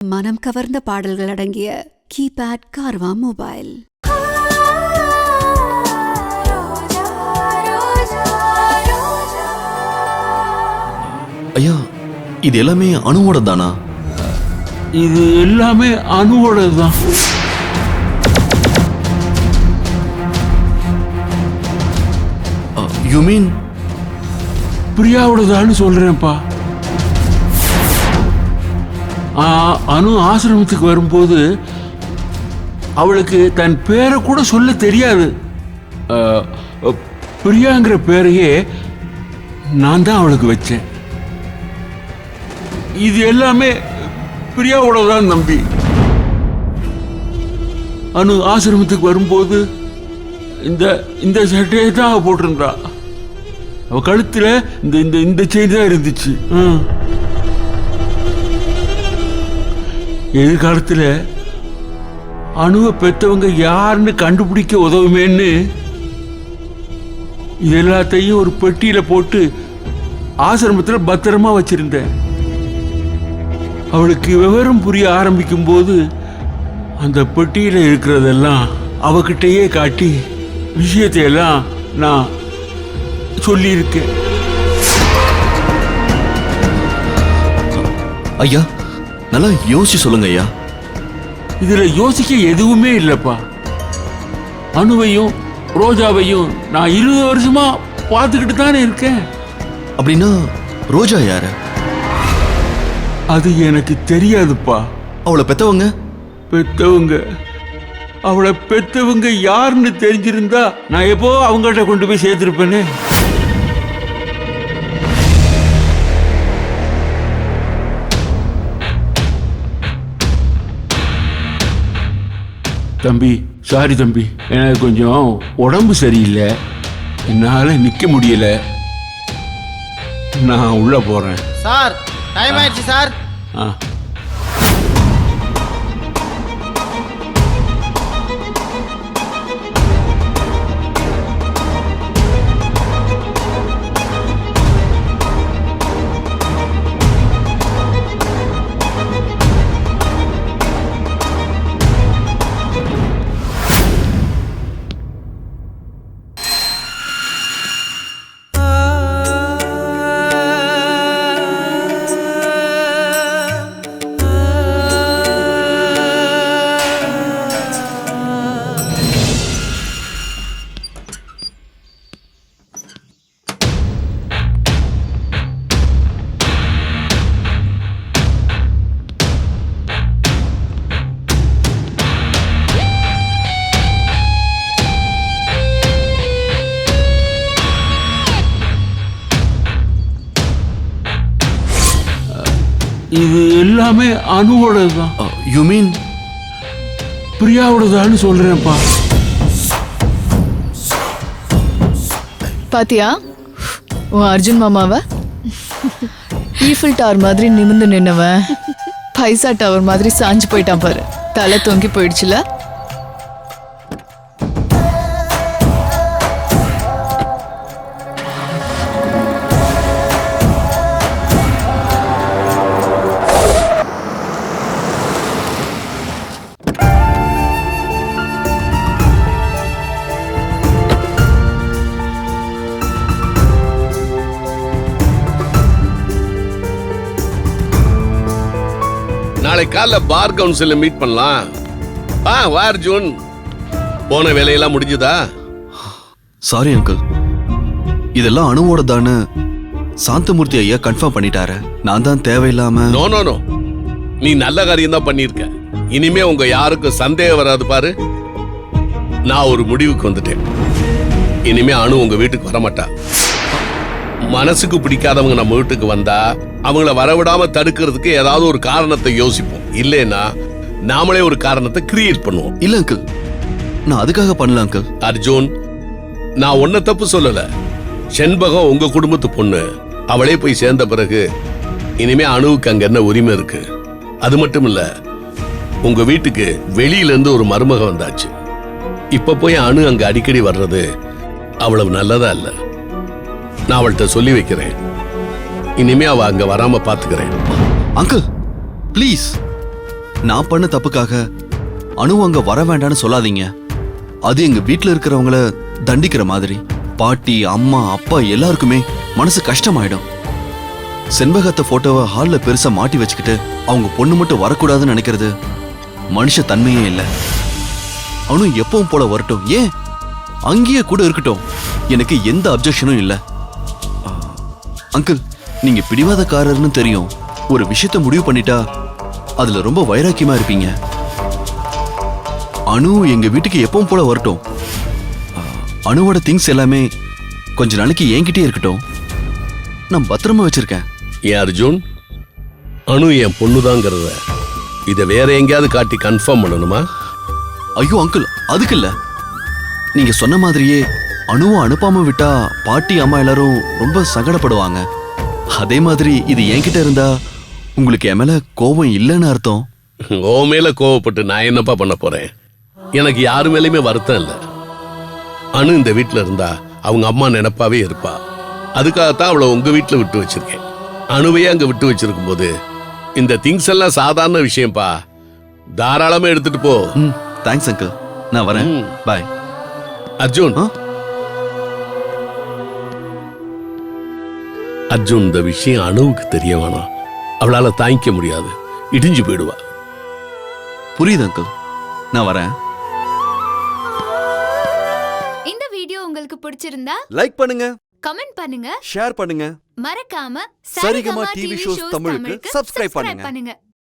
மனம் கவர்ந்த பாடல்கள் அடங்கிய கீபேட் கார்வா மொபைல். ஐயா, இது எல்லாமே அணுவோட தானா? இது எல்லாமே அணுவோட தான். யூ மீன் பிரியாவோடதான்னு சொல்றேன்ப்பா. அணு ஆசிரமத்துக்கு வரும்போது அவளுக்கு தன் பேரை கூட சொல்ல தெரியாது. பிரியாங்கிற பேரையே நான் தான் அவளுக்கு வச்சேன். இது எல்லாமே பிரியாவோட தான் நம்பி. அணு ஆசிரமத்துக்கு வரும்போது இந்த இந்த சட்டையை தான் அவ போட்டிருந்தா. அவ கழுத்துல இந்த இந்த இந்த செயின் தான் இருந்துச்சு. எதிர்காலத்தில் அணுவை பெற்றவங்க யாருன்னு கண்டுபிடிக்க உதவுமேன்னு இது எல்லாத்தையும் ஒரு பெட்டியில போட்டு ஆசிரமத்தில் பத்திரமா வச்சிருந்தேன். அவளுக்கு விவரம் புரிய ஆரம்பிக்கும் போது அந்த பெட்டியில இருக்கிறதெல்லாம் அவகிட்டயே காட்டி விஷயத்தையெல்லாம் நான் சொல்லியிருக்கேன். ஐயா, நல்லா யோசிச்சு சொல்லுங்க ஐயா. இதுல யோசிக்க எதுவுமே இல்லப்பா. அணுவையும் ரோஜாவையும் நான் 20 வருஷமா பார்த்துக்கிட்டு தானே இருக்கேன். அப்படின்னா ரோஜா யாரு? அது எனக்கு தெரியாதுப்பா. அவளை பெத்தவங்க அவளை பெத்தவங்க யாருன்னு தெரிஞ்சிருந்தா நான் எப்போ அவங்கள்ட்ட கொண்டு போய் சேர்த்திருப்பேனே. தம்பி, சாரி தம்பி, எனக்கு கொஞ்சம் உடம்பு சரியில்லை, என்னால நிக்க முடியல, நான் உள்ள போறேன். சார், டைம் ஆயிடுச்சு சார். இது எல்லாமே அணுவோட தான். யூ மீன் பிரியாவோடதான்னு சொல்றேன்ப்பா. பாத்தியா உன் அர்ஜுன் மாமாவ? ஈஃபில் டவர் மாதிரி நிமிர்ந்து நின்னவன் பைசா டவர் மாதிரி சாஞ்சு போயிட்டான் பாரு. தலை தொங்கி போயிடுச்சுல. நாளை காலைல பார் கவுன்சில மீட் பண்ணலாம். வா அர்ஜுன், போன வேலையெல்லாம் முடிஞ்சுதா? சாரி அங்கிள், இதெல்லாம் அணுவோட தானு சாந்தமூர்த்தி ஐயா கன்ஃபார்ம் பண்ணிட்டாரு. நான் தான் தேவையில்லாம. நோ நோ நோ, நீ நல்ல காரியம் தான் பண்ணிருக்க. இனிமே உங்க யாருக்கும் சந்தேகம் வராது பாரு. நான் ஒரு முடிவுக்கு வந்துட்டேன். இனிமே அணு உங்க வீட்டுக்கு வரமாட்டா. மனசுக்கு பிடிக்காதவங்க நம்ம வீட்டுக்கு வந்தா அவங்கள வரவிடாம தடுக்கிறதுக்கு ஏதாவது ஒரு காரணத்தை யோசிப்போம். இல்லைன்னா நாமளே ஒரு காரணத்தை கிரியேட் பண்ணுவோம். இல்ல அங்கிள், நான் அதுக்காக பண்ணல அங்கிள். அர்ஜுன், நான் ஒன்ன தப்பு சொல்லல. செண்பகம் உங்க குடும்பத்து பொண்ணு. அவளே போய் சேர்ந்த பிறகு இனிமே அணுவுக்கு அங்க என்ன உரிமை இருக்கு? அது மட்டும் இல்ல, உங்க வீட்டுக்கு வெளியில இருந்து ஒரு மருமக வந்தாச்சு. இப்ப போய் அணு அங்க அடிக்கடி வர்றது அவ்வளவு நல்லதா இல்ல. நான் அவள்கிட்ட சொல்லி வைக்கிறேன். இனிமே அவ அங்க வராம பாத்துக்கிறேன். அங்கிள் ப்ளீஸ், நான் பண்ண தப்புக்காக அணு அங்க வர வேண்டாம்னு சொல்லாதீங்க. அது எங்க வீட்ல இருக்கிறவங்கள தண்டிக்கிற மாதிரி. பாட்டி, அம்மா, அப்பா எல்லாருக்குமே மனசு கஷ்டமாயிடும். செண்பகத்தை போட்டோவை ஹால்ல பெருசா மாட்டி வச்சுக்கிட்டு அவங்க பொண்ணு மட்டும் வரக்கூடாதுன்னு நினைக்கிறது மனுஷ தன்மையே இல்லை. அணு எப்பவும் போல வரட்டும், ஏன் அங்கேயே கூட இருக்கட்டும், எனக்கு எந்த அப்ஜெக்ஷனும் இல்லை. அங்கிள், நீங்க பிடிவாதக்காரர்னு தெரியும். ஒரு விஷயத்த முடிவு பண்ணிட்டா அதுல ரொம்ப வைராக்கியமா இருப்பீங்க. அணு எங்க வீட்டுக்கு எப்பவும் போல வரட்டும். அணுவோட திங்ஸ் எல்லாமே கொஞ்ச நாளைக்கு என்கிட்டே இருக்கட்டும். நான் பத்திரமா வச்சிருக்கேன். ஏன் அர்ஜுன், அணு என் பொண்ணுதாங்கிறத இதை வேற எங்கேயாவது காட்டி கன்ஃபார்ம் பண்ணணுமா? ஐயோ அங்கிள், அதுக்கு இல்ல. நீங்க சொன்ன மாதிரியே அணுவை அனுப்பாம விட்டா பாட்டி, அம்மா எல்லாரும் ரொம்ப சங்கடப்படுவாங்க. அதே மாதிரி இது என்கிட்ட இருந்தா உங்களுக்கு என் மேல கோபம் இல்லைன்னு அர்த்தம். ஓ மேல கோவப்பட்டு நான் என்னப்பா பண்ண போறேன்? எனக்கு யாரு மேலேயுமே வருத்தம் இல்லை. அணு இந்த வீட்டில் இருந்தா அவங்க அம்மா நினைப்பாவே இருப்பா. அதுக்காகத்தான் அவளை உங்க வீட்டில் விட்டு வச்சிருக்கேன். அணுவையே அங்க விட்டு வச்சிருக்கும் போது இந்த திங்ஸ் எல்லாம் சாதாரண விஷயம்ப்பா. தாராளமா எடுத்துட்டு போ. தேங்க்ஸ் அங்கிள், நான் வரேன். பாய். அர்ஜுன், அர்ஜுன், இந்த விஷயம் அணுவுக்கு தெரிய வேணாம். அவளால தாங்கிக்க முடியாது, இடிஞ்சு போயிடுவா. புரியுது அங்கிள், நான் வரேன். இந்த வீடியோ உங்களுக்கு பிடிச்சிருந்தா லைக் பண்ணுங்க, கமெண்ட் பண்ணுங்க, ஷேர் பண்ணுங்க. மறக்காம சரிகமா டிவி ஷோஸ் தமிழுக்கு சப்ஸ்கிரைப் பண்ணுங்க.